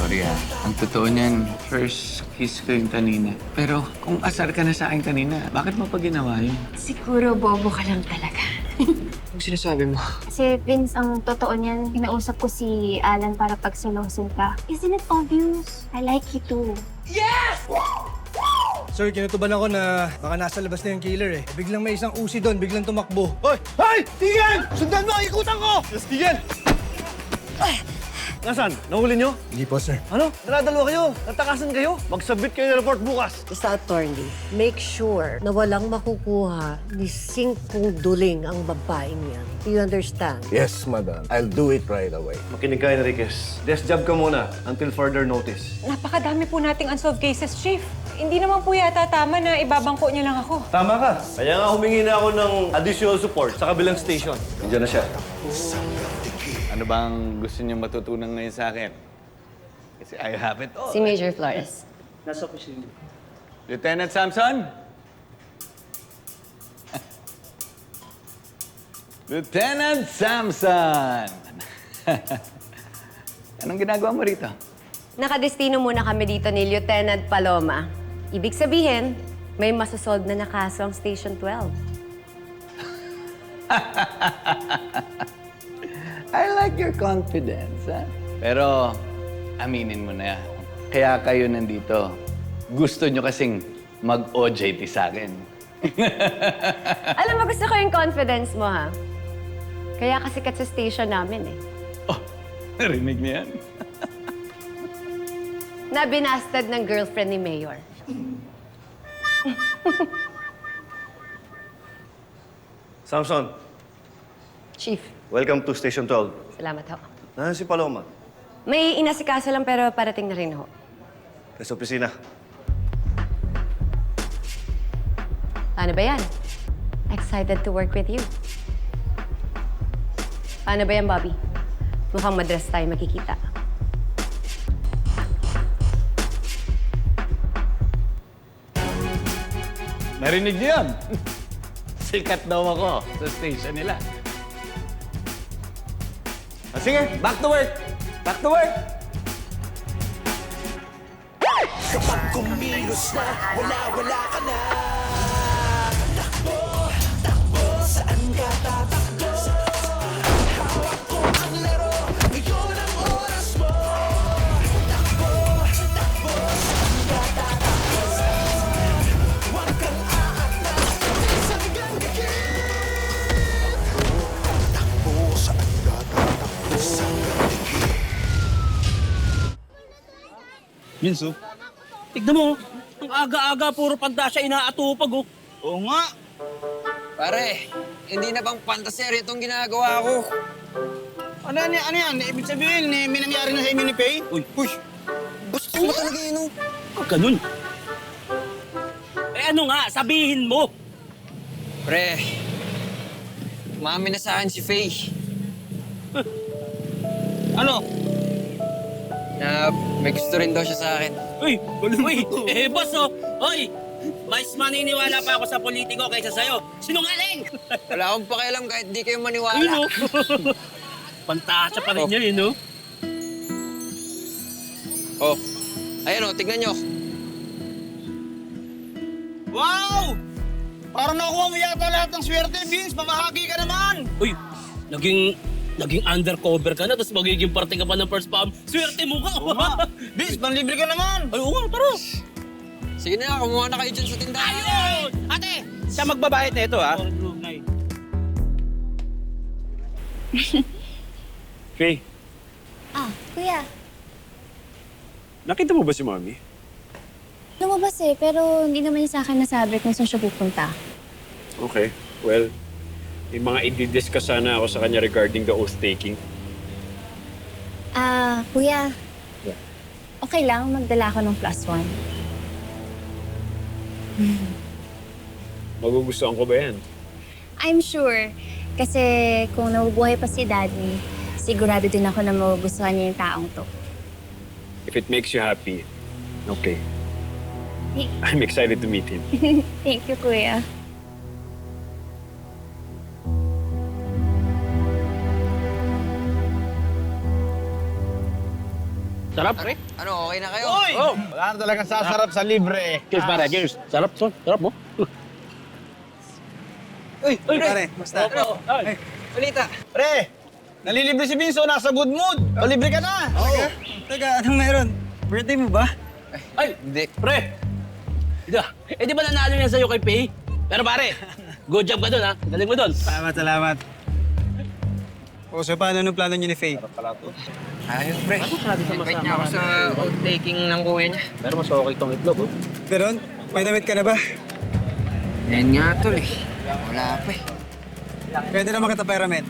sorry ha. Ang totoo niyan, first kiss ko yung kanina. Pero kung asar ka na sa akin kanina, bakit mo pa ginawa yun? Siguro bobo ka lang talaga. Anong sinasabi mo? Kasi Vince, ang totoo niyan, kinausap ko si Alan para pagselosin ka. Isn't it obvious? I like you too. Sir, kinutuban ako na baka nasa labas na yung killer eh. Biglang may isang usi doon, biglang tumakbo. Hoy! Hoy! Tigil! Sundan mo! Ikutan ko! Yes, tigil! Nasaan? Nahuli nyo? Hindi po, sir. Ano? Naradalawa kayo? Natakasan kayo? Mag-submit kayo ng report bukas. Basta, attorney, make sure na walang makukuha ni singkong duling ang babaeng yan. Do you understand? Yes, madam. I'll do it right away. Makinig ka, Enriquez. Desk job ka muna until further notice. Napakadami po nating unsolved cases, Chief. Hindi naman po yata tama na ibabangko niyo lang ako. Tama ka. Kaya nga humingi na ako ng additional support sa kabilang station. Nandiyan na siya. Ano bang gusto niyo matutunan ngayon sa akin? Kasi I have it all. Si Major Flores. Lieutenant Samson? Lieutenant Samson! Anong ginagawa mo rito? Nakadestino muna kami dito ni Lieutenant Paloma. Ibig sabihin, may masasolve na kaso ang Station 12. I like your confidence, ha? Pero, aminin mo na, kaya kayo nandito. Gusto nyo kasing mag-OJT sa akin. Alam mo, gusto ko yung confidence mo, ha? Kaya kasikat sa station namin, eh. Oh, narinig niya yan? Na binastad ng girlfriend ni Mayor. Samson, Chief, welcome to Station 12. salamat ho. Nasaan si Paloma? May inasikaso lang pero parating na rin ho. Sa opisina. Paano ba yan? Excited to work with you. Paano ba yan, Bobby? Mukhang madras tayo makikita. Narinig niyo yan? Sikat daw ako sa station nila. Sige, back to work! Back to work! Kapag kumilos na, wala ka na. Takbo, takbo, saan ka tatakbo? Hawak ko ang laro, ngayon ang oras mo. Takbo, takbo, saan ka tatakbo? Huwag kang aatras, bilis hanggang dikit. Takbo, saan ka tatakbo? Hanggang dikit. Minso, tignan mo, ang aga-aga puro pandasya inaatupag, oh. Oo nga. Pare, hindi na bang pantaseryo itong ginagawa ko? Ano yan? Ibig sabihin, may nangyari na sa inyo ni Faye? Uy, Gusto mo talaga yun, oh. huwag ganun. Eh ano nga, sabihin mo. Pre, umami na sa akin si Faye. Ano? Na may gusto rin daw siya sa akin. Uy, boss, oh. Hoy, mas maniniwala pa ako sa politiko kaysa sa'yo. Sinungaling! Wala akong pakialam kahit di kayo maniwala. Ayun, oh. Pantasya pa rin niya, no? Oh, ayun, oh, tignan nyo. Wow! Parang nakuha mo yata lahat ng swerte, Vince. Mamahagi ka naman. Uy, naging undercover ka na, tapos magiging parte ka pa ng first palm. Swerte mo ka! Vince, panlibre ka naman. Ay, oo nga, tara! Sige na, kumuha na kayo dyan sa tindahan. Ayun! Ate! Siya magbabayad na ito, ha? Faye, Kuya, nakita mo ba si Mami? lumabas eh, pero hindi naman niya sa akin nasabi kung saan siya pupunta. Okay, well, may mga i-discuss sana ako sa kanya regarding the oath-taking. Kuya. Okay lang, magdala ako ng +1. Magugustuhan ko ba yan? I'm sure. Kasi kung nabubuhay pa si Daddy, sigurado din ako na magugustuhan niya yung taong to. If it makes you happy, okay. I'm excited to meet him. Thank you, Kuya. Sarap, pre. Ano, okay na kayo? Uy! Wala na talagang sasarap sa libre. Cheers, pare. Cheers. Sarap, son. Sarap mo. Uy, Uy, pare, basta. Ano? Ay. Balita. Pre, nalilibre si Vinso, nasa good mood. O, libre ka na. Teka, anong meron? Birthday mo ba? Ay, Hindi. pre. Di ba nanalo yan sa'yo kay Pay? Pero pare, good job ka dun, ha? Galing mo dun. Salamat. O, so paano anong plano niyo ni Faye? Ayos, pre. Invite niya ako sa outtaking ng kuya niya. Pero mas okay tong itlog, oh. Pero, may damit ka na ba? Yan nga, tol eh. Wala pa eh. Pwede naman kita pera, men.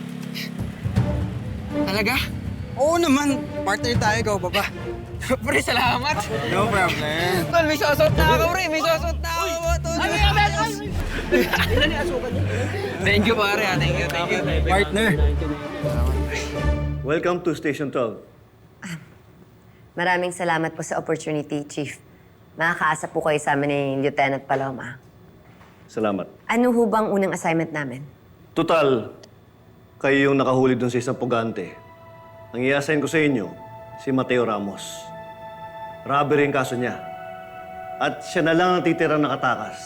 Talaga? Oo naman. Partner tayo, ikaw pa ba? Pre, salamat. No problem. Tol, may sosot na ako, pre. May sosot na ako. Tol. Ano yung men? Ilan yung asukan niya? Thank you, pare. Thank you. Partner. Welcome to Station 12. Maraming salamat po sa opportunity, Chief. Makakaasa po kayo sa amin ni Lieutenant Paloma. Salamat. Ano ho bang unang assignment namin? Total, kayo yung nakahuli dun sa isang pugante. Ang i-assign ko sa inyo, si Mateo Ramos. Robbery ang kaso niya. At siya na lang ang titirang nakatakas,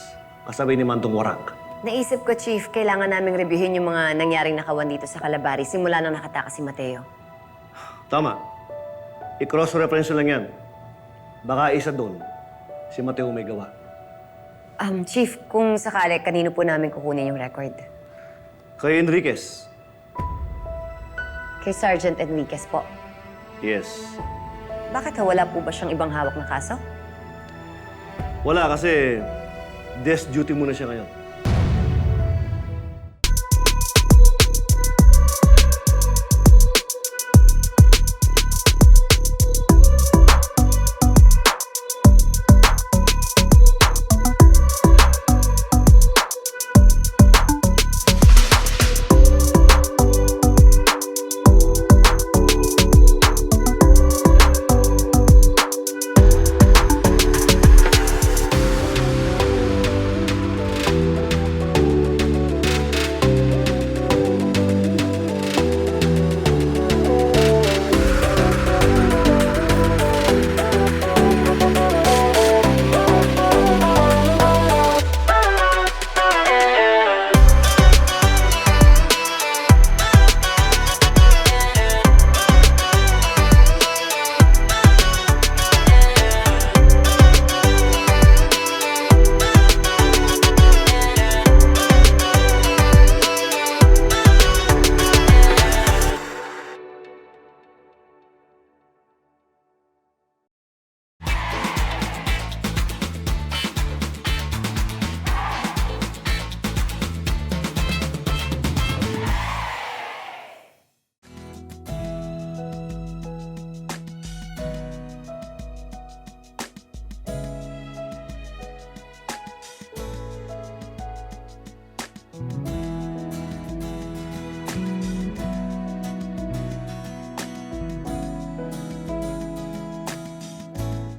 kasabay ni Mantong Warang. Naisip ko, Chief, kailangan naming reviewin yung mga nangyaring nakawan dito sa Calabari simula nang nakatakas si Mateo. Tama. I-cross-reference lang yan. Baka isa doon, si Mateo may gawa. Chief, kung sakali, kanino po namin kukunin yung record? Kay Enriquez. Kay Sergeant Enriquez po. Yes. Bakit wala po ba siyang ibang hawak na kaso? Wala kasi desk duty muna siya ngayon.